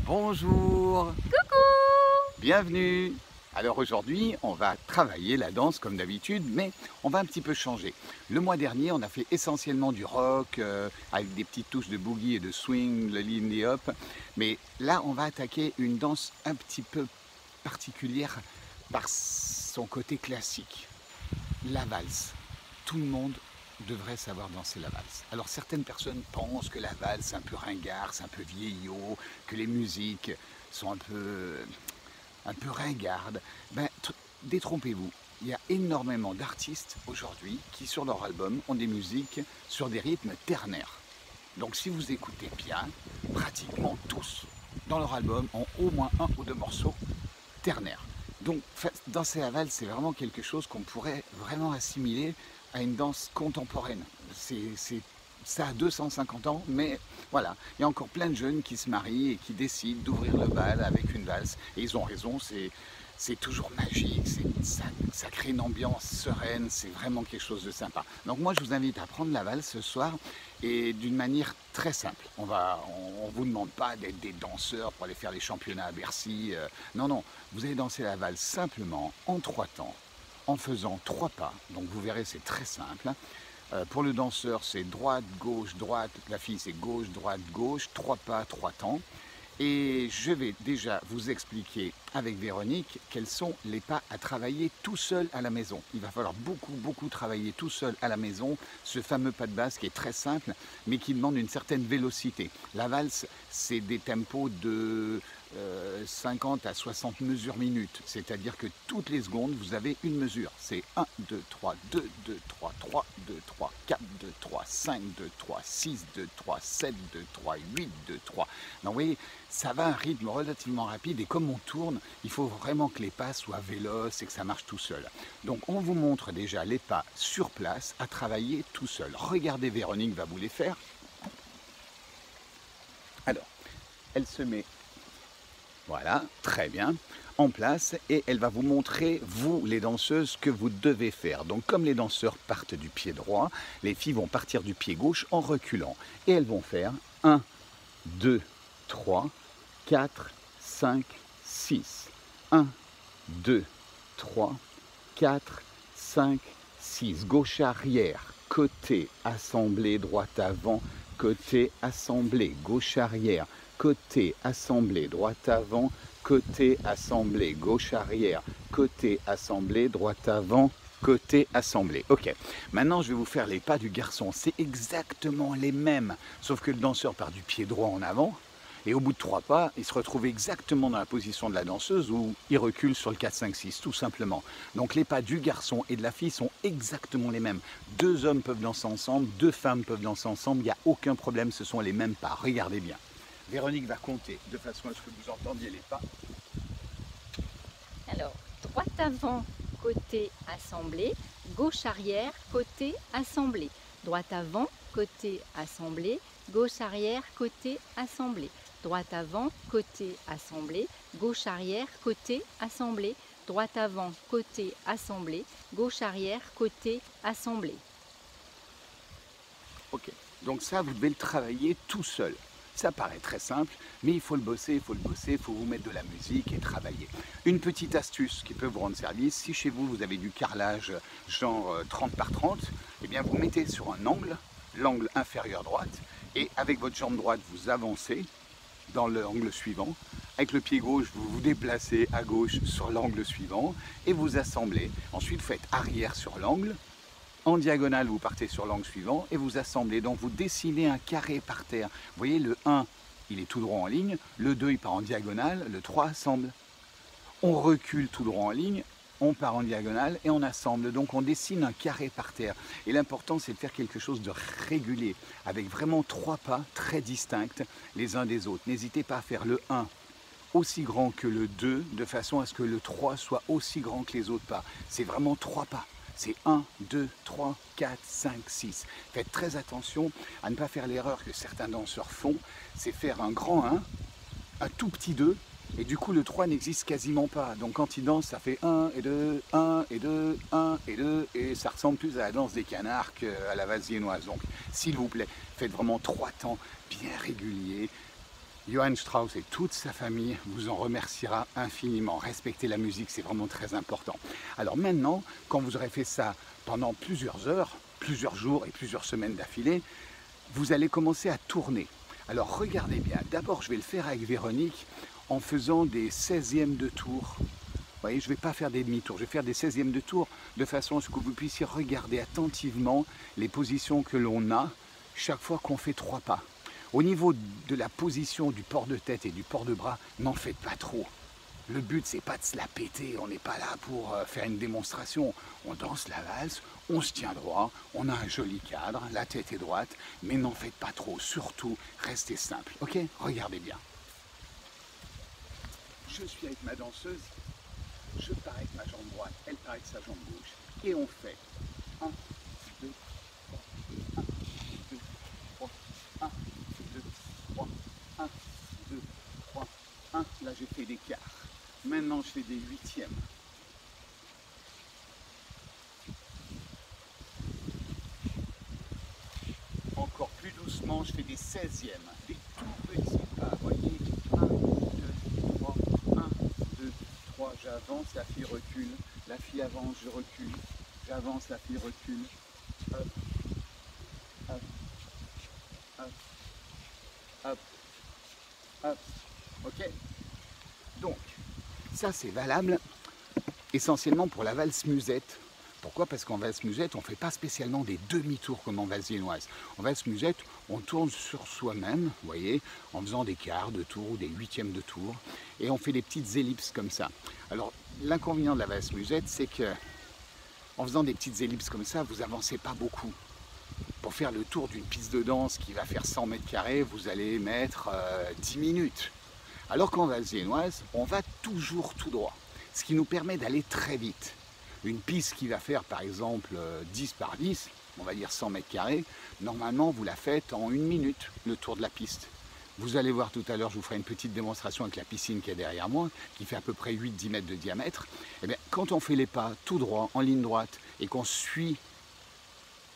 Bonjour, Coucou! bienvenue. Alors aujourd'hui, on va travailler la danse comme d'habitude, mais on va un petit peu changer. Le mois dernier, on a fait essentiellement du rock, avec des petites touches de boogie et de swing, le lindy hop. Mais là, on va attaquer une danse un petit peu particulière par son côté classique. La valse. Tout le monde devrait savoir danser la valse. Alors certaines personnes pensent que la valse c'est un peu ringard, c'est un peu vieillot, que les musiques sont un peu ringardes. Ben, détrompez-vous. Il y a énormément d'artistes aujourd'hui qui sur leur album ont des musiques sur des rythmes ternaires. Donc si vous écoutez bien, pratiquement tous dans leur album ont au moins un ou deux morceaux ternaires. Donc danser la valse, c'est vraiment quelque chose qu'on pourrait vraiment assimiler à une danse contemporaine. Ça a 250 ans, mais voilà, il y a encore plein de jeunes qui se marient et qui décident d'ouvrir le bal avec une valse. Et ils ont raison, c'est toujours magique, ça crée une ambiance sereine, c'est vraiment quelque chose de sympa. Donc moi je vous invite à prendre la valse ce soir et d'une manière très simple. On ne vous demande pas d'être des danseurs pour aller faire les championnats à Bercy. Non, non, vous allez danser la valse simplement en 3 temps, en faisant 3 pas. Donc vous verrez, c'est très simple. Pour le danseur, c'est droite, gauche, droite. La fille, c'est gauche, droite, gauche. 3 pas, 3 temps. Et je vais déjà vous expliquer avec Véronique quels sont les pas à travailler tout seul à la maison. Il va falloir beaucoup travailler tout seul à la maison ce fameux pas de base qui est très simple mais qui demande une certaine vélocité. La valse, c'est des tempos de 50 à 60 mesures minutes, c'est-à-dire que toutes les secondes vous avez une mesure. C'est 1, 2, 3, 2, 2, 3, 3, 2, 3, 4, 2, 3, 5, 2, 3, 6, 2, 3, 7, 2, 3, 8, 2, 3. Donc vous voyez, ça va à un rythme relativement rapide et comme on tourne, il faut vraiment que les pas soient véloces et que ça marche tout seul. Donc on vous montre déjà les pas sur place à travailler tout seul. Regardez, Véronique va vous les faire. Alors, elle se met, voilà, très bien, en place et elle va vous montrer, vous les danseuses, ce que vous devez faire. Donc comme les danseurs partent du pied droit, les filles vont partir du pied gauche en reculant. Et elles vont faire 1, 2, 3, 4, 5, 6. 1, 2, 3, 4, 5, 6. Gauche arrière, côté assemblée, droite avant, côté assemblée, gauche arrière, côté assemblée, droite avant, côté assemblée, gauche arrière, côté assemblée, droite avant, côté assemblée. Ok, maintenant je vais vous faire les pas du garçon. C'est exactement les mêmes, sauf que le danseur part du pied droit en avant. Et au bout de 3 pas, il se retrouve exactement dans la position de la danseuse où il recule sur le 4, 5, 6, tout simplement. Donc les pas du garçon et de la fille sont exactement les mêmes. 2 hommes peuvent danser ensemble, 2 femmes peuvent danser ensemble, il n'y a aucun problème, ce sont les mêmes pas. Regardez bien. Véronique va compter de façon à ce que vous entendiez les pas. Alors, droite avant, côté assemblée, gauche arrière, côté assemblée. Droite avant, côté assemblée, gauche arrière, côté assemblée. Droite avant, côté assemblée, gauche arrière, côté assemblée. Droite avant, côté assemblée, gauche arrière, côté assemblée. Ok, donc ça, vous devez le travailler tout seul. Ça paraît très simple, mais il faut le bosser, il faut vous mettre de la musique et travailler. Une petite astuce qui peut vous rendre service, si chez vous, vous avez du carrelage genre 30 par 30, eh bien vous mettez sur un angle, l'angle inférieur droite, et avec votre jambe droite, vous avancez dans l'angle suivant. Avec le pied gauche, vous vous déplacez à gauche sur l'angle suivant et vous assemblez. Ensuite, vous faites arrière sur l'angle. En diagonale, vous partez sur l'angle suivant et vous assemblez. Donc vous dessinez un carré par terre. Vous voyez, le 1, il est tout droit en ligne. Le 2, il part en diagonale. Le 3 assemble. On recule tout droit en ligne. On part en diagonale et on assemble. Donc on dessine un carré par terre. Et l'important, c'est de faire quelque chose de régulier, avec vraiment 3 pas très distincts les uns des autres. N'hésitez pas à faire le 1 aussi grand que le 2, de façon à ce que le 3 soit aussi grand que les autres pas. C'est vraiment 3 pas. C'est 1, 2, 3, 4, 5, 6. Faites très attention à ne pas faire l'erreur que certains danseurs font, c'est faire un grand 1, un tout petit 2, et du coup le 3 n'existe quasiment pas. Donc quand ils dansent, ça fait 1 et 2, 1 et 2, 1 et 2, et ça ressemble plus à la danse des canards qu'à la valse viennoise. Donc s'il vous plaît, faites vraiment 3 temps bien réguliers, Johann Strauss et toute sa famille vous en remerciera infiniment. Respecter la musique, c'est vraiment très important. Alors maintenant, quand vous aurez fait ça pendant plusieurs heures, plusieurs jours et plusieurs semaines d'affilée, vous allez commencer à tourner. Alors regardez bien, d'abord je vais le faire avec Véronique en faisant des 16e de tour. Vous voyez, je ne vais pas faire des demi-tours, je vais faire des 16e de tour de façon à ce que vous puissiez regarder attentivement les positions que l'on a chaque fois qu'on fait 3 pas. Au niveau de la position du port de tête et du port de bras, n'en faites pas trop. Le but, c'est pas de se la péter, on n'est pas là pour faire une démonstration. On danse la valse, on se tient droit, on a un joli cadre, la tête est droite, mais n'en faites pas trop, surtout restez simple, ok? Regardez bien. Je suis avec ma danseuse, je pars avec ma jambe droite, elle part avec sa jambe gauche, et on fait 1, 2, 3, 1, 2, 3, 1, 2, 3, 1, 2, 3, 1. Là, j'ai fait des quarts. Maintenant, je fais des 8e. Encore plus doucement, je fais des 16e. Des tout petits pas, voyez. 1, 2, 3, 1, 2, 3. J'avance, la fille recule. La fille avance, je recule. J'avance, la fille recule. Hop, hop, hop, hop, hop. Ok? Donc, ça c'est valable essentiellement pour la valse musette. Pourquoi? Parce qu'en valse musette, on ne fait pas spécialement des demi-tours comme en valse viennoise. En valse musette, on tourne sur soi-même, vous voyez, en faisant des quarts de tour ou des 8e de tour, et on fait des petites ellipses comme ça. Alors, l'inconvénient de la valse musette, c'est que en faisant des petites ellipses comme ça, vous avancez pas beaucoup. Pour faire le tour d'une piste de danse qui va faire 100 mètres carrés, vous allez mettre 10 minutes. Alors qu'en valse viennoise, on va toujours tout droit, ce qui nous permet d'aller très vite. Une piste qui va faire par exemple 10 par 10, on va dire 100 mètres carrés, normalement vous la faites en 1 minute, le tour de la piste. Vous allez voir tout à l'heure, je vous ferai une petite démonstration avec la piscine qui est derrière moi, qui fait à peu près 8-10 mètres de diamètre. Et bien, quand on fait les pas tout droit, en ligne droite, et qu'on suit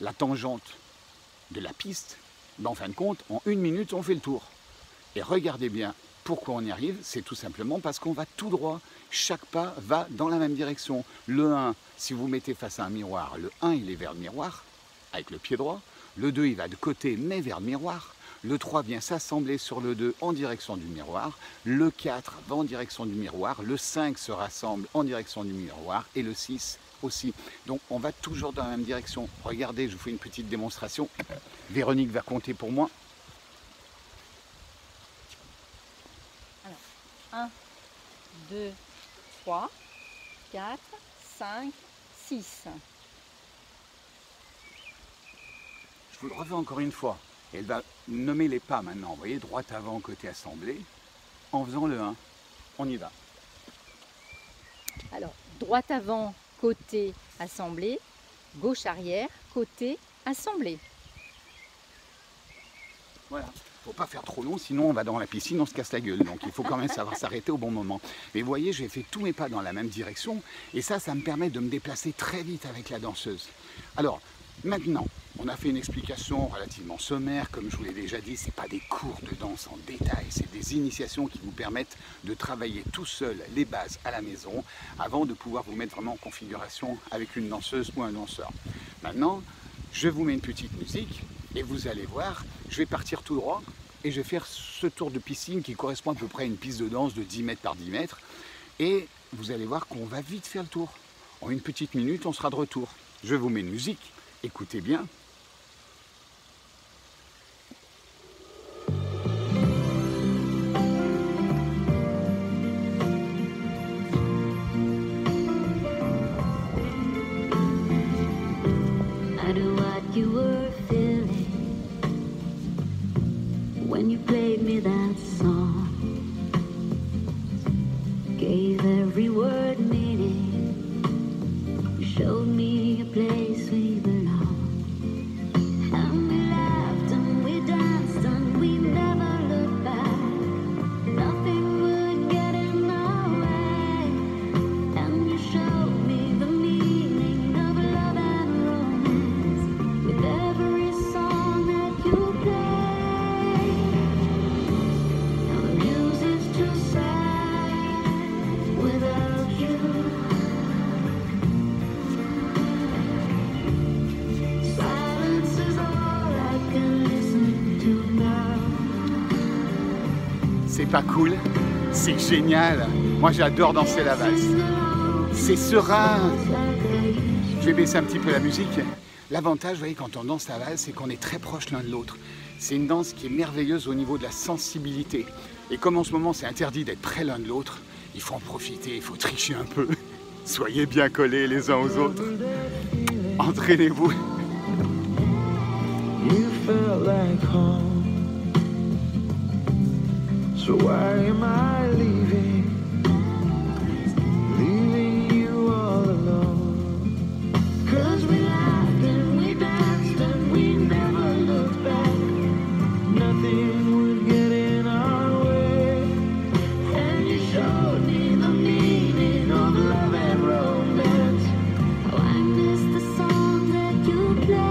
la tangente de la piste, ben en fin de compte, en 1 minute, on fait le tour. Et regardez bien, pourquoi on y arrive, c'est tout simplement parce qu'on va tout droit. Chaque pas va dans la même direction. Le 1, si vous mettez face à un miroir, le 1 il est vers le miroir, avec le pied droit. Le 2 il va de côté mais vers le miroir. Le 3 vient s'assembler sur le 2 en direction du miroir. Le 4 va en direction du miroir. Le 5 se rassemble en direction du miroir. Et le 6 aussi. Donc on va toujours dans la même direction. Regardez, je vous fais une petite démonstration. Véronique va compter pour moi. 1, 2, 3, 4, 5, 6. Je vous le refais encore une fois. Elle va nommer les pas maintenant. Vous voyez, droite avant, côté assemblée, en faisant le 1. On y va. Alors, droite avant, côté assemblée, gauche arrière, côté assemblée. Voilà. Il ne faut pas faire trop long, sinon on va dans la piscine, on se casse la gueule. Donc il faut quand même savoir s'arrêter au bon moment. Mais vous voyez, j'ai fait tous mes pas dans la même direction. Et ça me permet de me déplacer très vite avec la danseuse. Alors, maintenant, on a fait une explication relativement sommaire. Comme je vous l'ai déjà dit, ce n'est pas des cours de danse en détail. C'est des initiations qui vous permettent de travailler tout seul les bases à la maison avant de pouvoir vous mettre vraiment en configuration avec une danseuse ou un danseur. Maintenant, je vous mets une petite musique. Et vous allez voir, je vais partir tout droit et je vais faire ce tour de piscine qui correspond à peu près à une piste de danse de 10 mètres par 10 mètres. Et vous allez voir qu'on va vite faire le tour. En une petite minute, on sera de retour. Je vous mets une musique, écoutez bien. When you played me that song, gave every word meaning, you showed me a place we belong. C'est pas cool? C'est génial. Moi j'adore danser la valse. C'est serein. Je vais baisser un petit peu la musique. L'avantage, vous voyez, quand on danse la valse, c'est qu'on est très proches l'un de l'autre. C'est une danse qui est merveilleuse au niveau de la sensibilité. Et comme en ce moment c'est interdit d'être près l'un de l'autre, il faut en profiter, il faut tricher un peu. Soyez bien collés les uns aux autres. Entraînez-vous. You felt like home. So why am I leaving? Leaving you all alone. 'Cause we laughed and we danced and we never looked back. Nothing would get in our way. And you showed me the meaning of love and romance. Oh, I miss the songs that you play.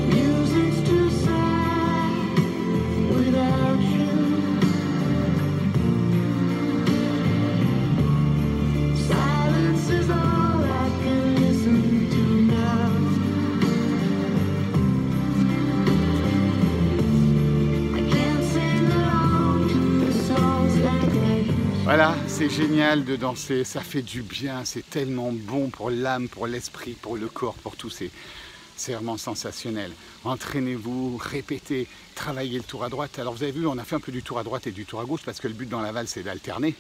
Music's too sad without you. Silence is all I can listen to now. I can't sing along to the songs like I used. Voilà, c'est génial de danser, ça fait du bien, c'est tellement bon pour l'âme, pour l'esprit, pour le corps, pour tout, c'est vraiment sensationnel. Entraînez-vous, répétez, travaillez le tour à droite. Alors vous avez vu, on a fait un peu du tour à droite et du tour à gauche parce que le but dans la valse c'est d'alterner.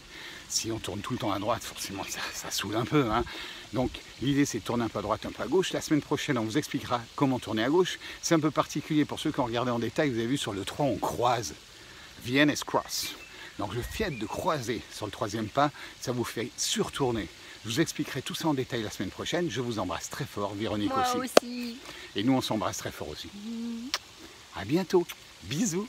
Si on tourne tout le temps à droite, forcément ça saoule un peu, hein. Donc l'idée c'est de tourner un peu à droite, un peu à gauche. La semaine prochaine on vous expliquera comment tourner à gauche. C'est un peu particulier pour ceux qui ont regardé en détail, vous avez vu sur le 3 on croise. Vienna cross. Donc le fait de croiser sur le troisième pas, ça vous fait surtourner. Je vous expliquerai tout ça en détail la semaine prochaine. Je vous embrasse très fort, Véronique Moi aussi. aussi. Et nous on s'embrasse très fort aussi. À bientôt. Bisous.